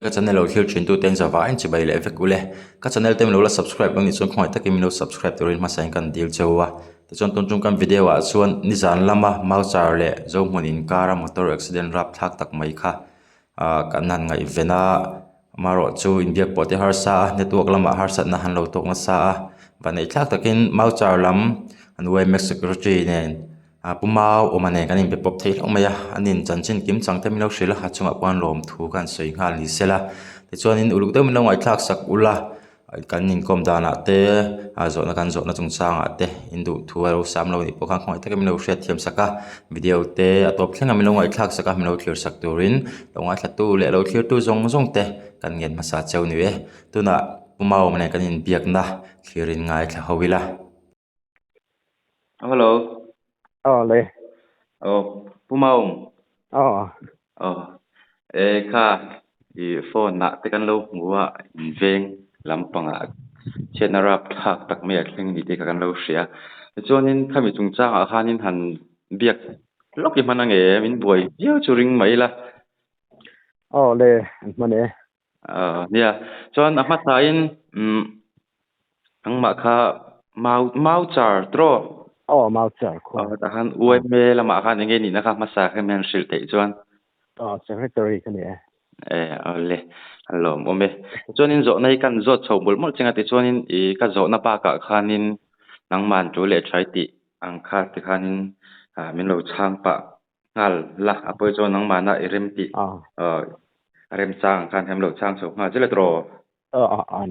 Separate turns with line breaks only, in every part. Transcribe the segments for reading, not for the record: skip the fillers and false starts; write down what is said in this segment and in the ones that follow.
ka channel lo thil thin tu ten zawa in chibai le vek ule ka channel tem lo la subscribe bang ni chon khoi takin lo subscribe torin ma sain kan dil chewa te chon ton chung kan video wa chuan ni zan lama mau char le zo munin kara motor accident rap thak tak mai kha kan nan ngai vena maro chu india pote har sa network lama har sat na han lo tok na sa banei thak takin mau char lam anway mexico chi nen pumau omane kanin be pop thei lomaya anin chanchin kim changte milo shrila ha chunga kwan lom thu kan sei ngal ni sela te chuanin uluk te milo ngai thak sak ula kanin kom dana te zo na kan zo na chung changa te indu thuaro sam lo ni pokhang khoi te milo hriat thiam saka video te atop thlenga milo ngai thak saka milo clear sak turin longa thatu le lo clear tu zong zong te kan ngen masa cheu ni we tuna pumau mane kanin biak na clearin ngai thla howila hello
le
pumaung kha I phone na te kan lo ngwa veng lampanga chenarap thak tak me thling ni te kan lo sia chonin khami chung cha khanin han biak loki manange min boy yo churing mai la
le mane
nia chon ama sain angma kha mau char tro
mau char ko
ta han uai me lama kha nge ni na kha masa kha men sil te chuan
secretary kane
le alom ome chonin zo nei kan zo chobul mol chenga te chonin I ka zo na pa ka khanin nangman tu le thai ti ang kha te khanin min lo chang pa ngal la apoi chon nangman na rem ti rem chang khan hem lo chang so nga chele tro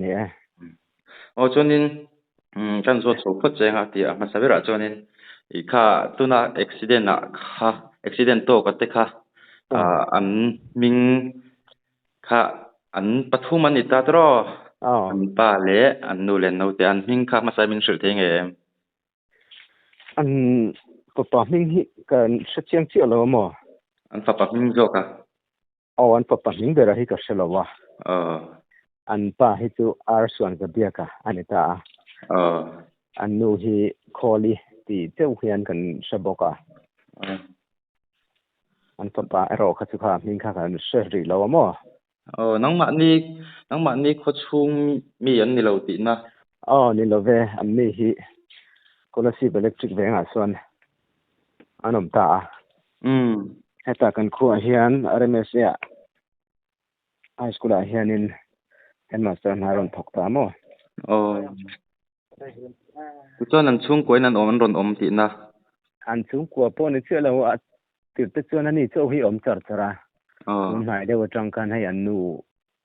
ne
chonin kan zo chob phot chenga ti ma sabira chonin I kha tuna accident na kha accident to ka te kha an ming kha an pathum an ita tro an pa le an nu len no te an ming kha ma sai min shil theng
an pa ming hi kan schiang chi lo mo
an pa ming jo ka
an pa ming bera hi ka shelawa an pa hi tu ar suan ka bia ka anita an nu hi kholi ti teu hian kan shaboka an pa ero kha chu kha ming kha kan sheri lo mo
nangma ni kho chung mi an ni lo ti na
ni lo ve an mi hi kolasi electric ve nga suan anom ta heta kan khu hian RMS ya high school a hianin headmaster naron thokta mo
chuan an chung koin an ron om ti na
an chung ko po ni chelo a tir te chuan ani cho hi om char chara mai de wa tang kan hai an nu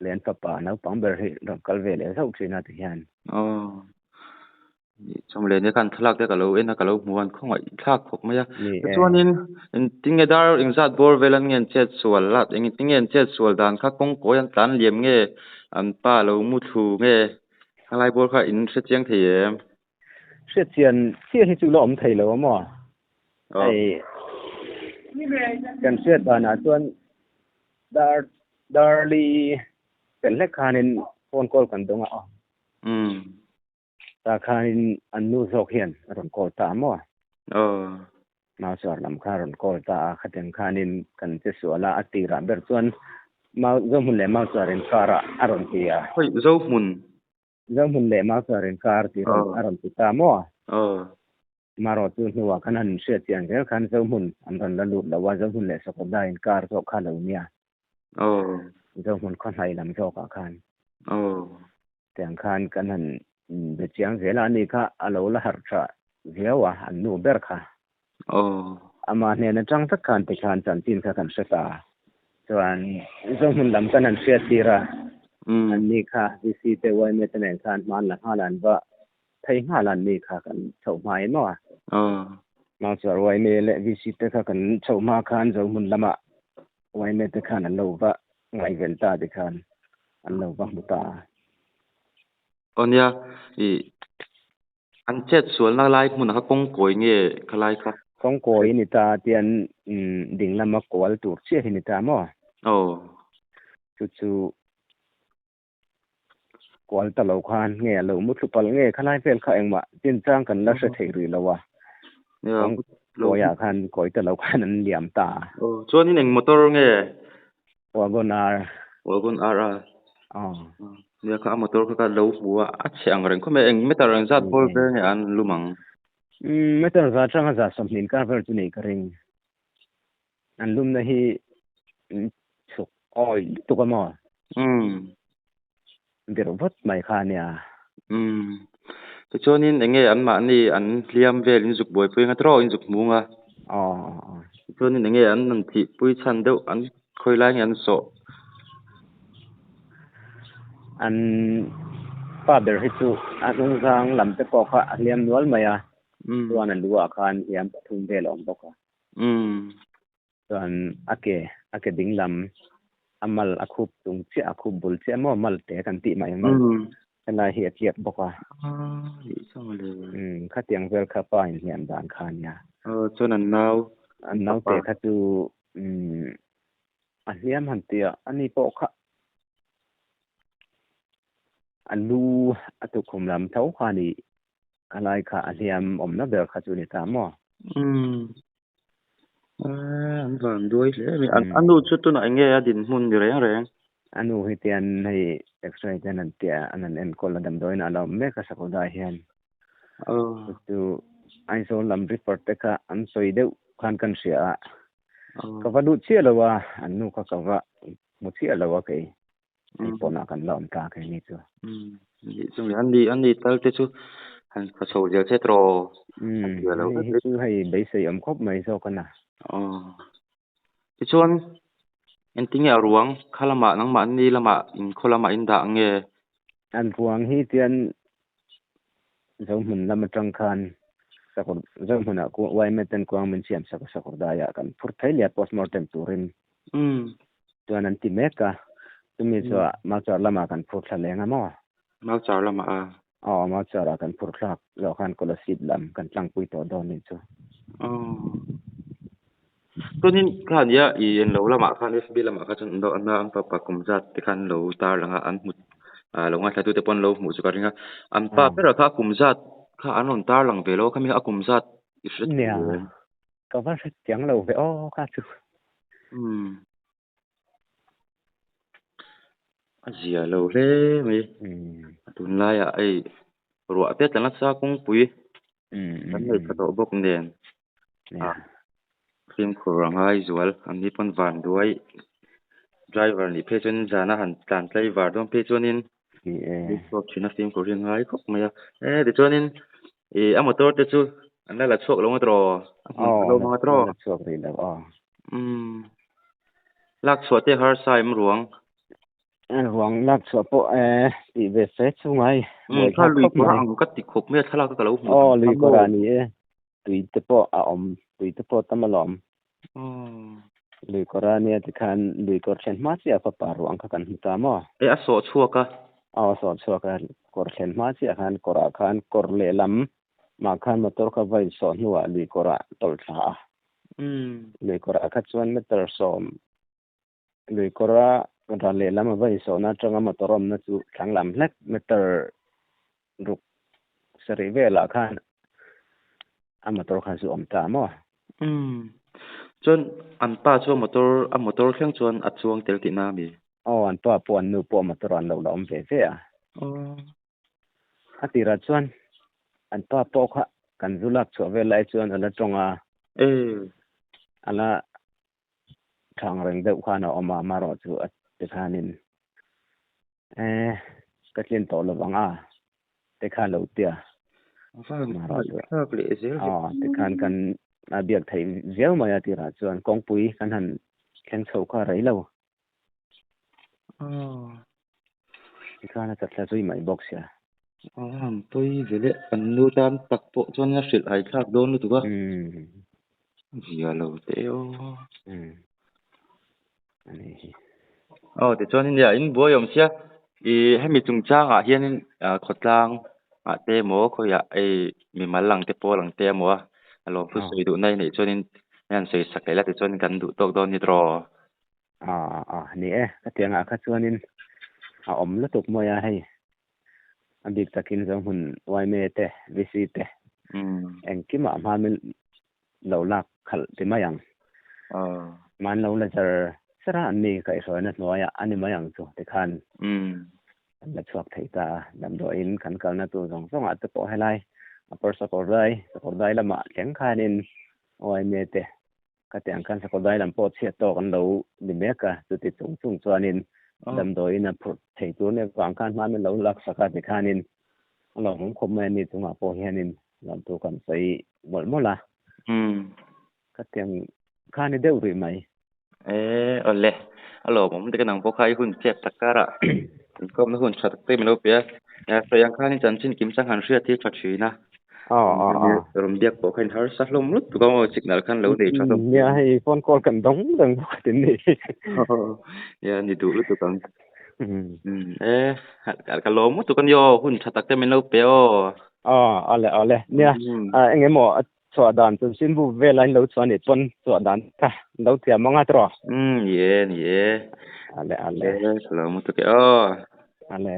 len pa na pang ber hi ram kal ve le sau thina ti hian
chom le ne kan thlak te ka lo en ka lo muan khong ai thak khok maya chuanin tinge dar ingzat bor velan ngen chet sual lat eng tingen chet sual dan kha kong ko yan tan liem nge an pa lo mu thu nge halai bor kha in se chiang thei
se chian chi hi chu lo om thei lo mo ai kan se ba na chuan darli kan le khanin phone call kan donga ta khanin an nu zok hian ron call ta mo ma sar lam kha ron call ta khaten khanin kan che suala ati ra ber chuan ma zo mun le ma sarin kara aron tia
hoi zo mun
le ma sarin kar ti aron ti ta mo maro chu nuwa kanan se chiang ge khan zo mun an ran la lu la wa zo mun le sa ko dai kar zo kha lo nia zo mun khan hai lam zo ka khan tiang khan kanan be chiang ge la ni kha alo la har tha zewa an nu ber kha ama ne na chang tak khan te khan chan tin kha kan se ta chuan zo mun lam kanan se tira an ni kha si te wai me te nen khan man la halan ba thei halan ni kha kan chau mai no ma char wai me le visit te kha kan chau ma khan zo mun lama wai me te khan an lo ba ngai vel ta de khan an lo ba mu ta
onia an chet sual na lai mun kha kong koi nge khalai kha
kong koi ni ta tian ding lama kwal tur che ni ta mo chu kwal ta lo khan nge lo mu thu pal nge khalai vel kha engma tin chang kan la se thei ri lawa lo ya khan koi ta lo khan an liam ta
chuan in eng motor nge
wagonar
Wagon ara.
Dia
ka motor ka lo bua achang ren ko me eng metar ren zat bol be ne an lumang.
Metar za chang za somnin ka ver tu nei ka ring. An lum na hi chuk oi tu ka mo. Dia robot mai kha nia.
Te chonin enge an ma ni an liam vel in zuk boy pui nga tro in zuk munga. Chonin enge an nan thi pui chan deu an khoi lai an so.
An father hi chu anung sang lam te ko kha liam nual maya. Tuan an lua khan liam pathum vel om boka. Tuan ake ding lam amal akhup tung chi akhup bul chi mo mal te kan ti mai mal. Ana hi akiat boka.
Hi sang le.
Kha tiang vel kha pa in hian dan khan ya.
Chonan
naw te kha tu an liam han tia ani po kha alu atu khum lam thau kha ni alai kha aliam om na ber kha chu ni ta mo
an van doi le anu chu tu na nge adin mun ni reng
anu hi tian nei extra ten an tia anan en kol dam doi na lo me ka sa ko da hian tu ai so lam report te kha an soi deu khan kan sia ka va du chia lo wa anu ka va mu chia lo wa kai pona kan lom ka kai ni chu
chung an ni tal te chu han ka so je che tro
hi chu hai bei sei am khop mai so kana
ti chuan en ting ya ruang khalama nang ma ni lama in kholama in da nge
an ruang hi tian zo mun lam tang khan sakor zo mun a ko wai meten ko mun siam sakor da ya kan phur thai lia postmortem turin tuan an ti meka tumi so ma char lama kan phur thla lenga mo
ma char lama
ma char kan phur thla lo khan ko la sit lam kan tlang pui to don ni chu
tonin khan ya I en lo lama khan FB lama kha chun do na ang pa kum zat te khan lo tar langa an mut lo nga thatu te pon lo mu chu ka ringa an pa pera kha kum zat kha anon tar lang velo kha mi a kum zat
isret nia ka va se tiang lo ve kha chu
azia lo le mi tun la ya ai ro te tan sa kong pui an nei phato bok nen film khurang ai zual an ni pon van duai driver ni phe chun jana han tlan tlai war dom phe chunin so china film khurang ai khok maya de chunin a motor te chu an la chok lo tro lo ma tro
chok ri lo
lak chwa te har sai m ruang
ruang lak chwa po ti ve se chu ngai
kha lui ko ang ka ti khop me thala ka lo
lui ko ra ni tui te po a om tui te po tamalom lui ko ra ni ti khan lui ko chen ma sia pa ruang ka kan ta mo
a so chua ka
so chua ka kor chen ma sia khan kora khan kor le lam ma khan motor ka vai so nuwa lui ko ra tol tha lui ko ra kha chuan meter som lui ko ra ra le lam vai so na tanga motorom na chu thang lam hlek meter ruk sari vela khan motor khan su om ta mo
chon an pa chu motor khang chuan a chuang tel ti na mi
an pa pon nu po motor an lo om ve ve atira chuan an pa po kha kan zulak chu ve lai chuan ala tonga ala thang reng deuh khana oma maro chu te khanin katlin to lo wanga te kha lo tia te khan kan abiak thai zel maya tira chuan kongpui kan han khen chho kha rei lo te khana chatla zui mai box ya
tôi vele an nu tan tak po chuan na hril ai thak don lu tu ka zia lo te
ani
te chuan ya in boyom sia hemi chung changa hian khotlang te mo khoya mi malang te polang te mo alo pu soi du nai nei chuanin yan sei sakela te chuan kan du tok don ni tro
ni ka tianga kha chuanin om la tuk moya hei abik takin zong hun wai me te visite enkima ma min lo lak khal ti mayang man lo la jar สระอันนี้ก็สวยนะน้อยอันนี้มาอย่างสุแต่คันละชวกไทตาดำโดอินคันเก่านะตัวสองอัตโตให้ไลปอสกอร์ได้ละมาแข็งคานินโอ้ยเมเตก็แต่งกันสกอร์ได้ลำโพดเสียโตกันเราดิเมกะตุติสูงจวนินดำโดอินพรไทตัวเนี่ยกวางคันมาเป็นเราลักษณะที่คานินเราของคมแม่นี่ตัวมาโปเฮนินลำตัวกันใส่หมดละก็แต่งคานิเดหรือไม่
oleh alo mom de kanang pokai hun chep takara kom na hun chat te melo pia ya sayang khan chan chin kim sang han ria ti chat china rom diak po khain har sa lom lut ko signal khan lo de chat
ya hai phone call kan dong dang tin ni
ya ni du lut kan ka lo mu tu kan yo hun chat tak te melo pia
ale nia enge mo so dan tu sin bu ve line lo chon ni chon so dan ka lo tia manga tro
ye
ale
lo mu tu ke ale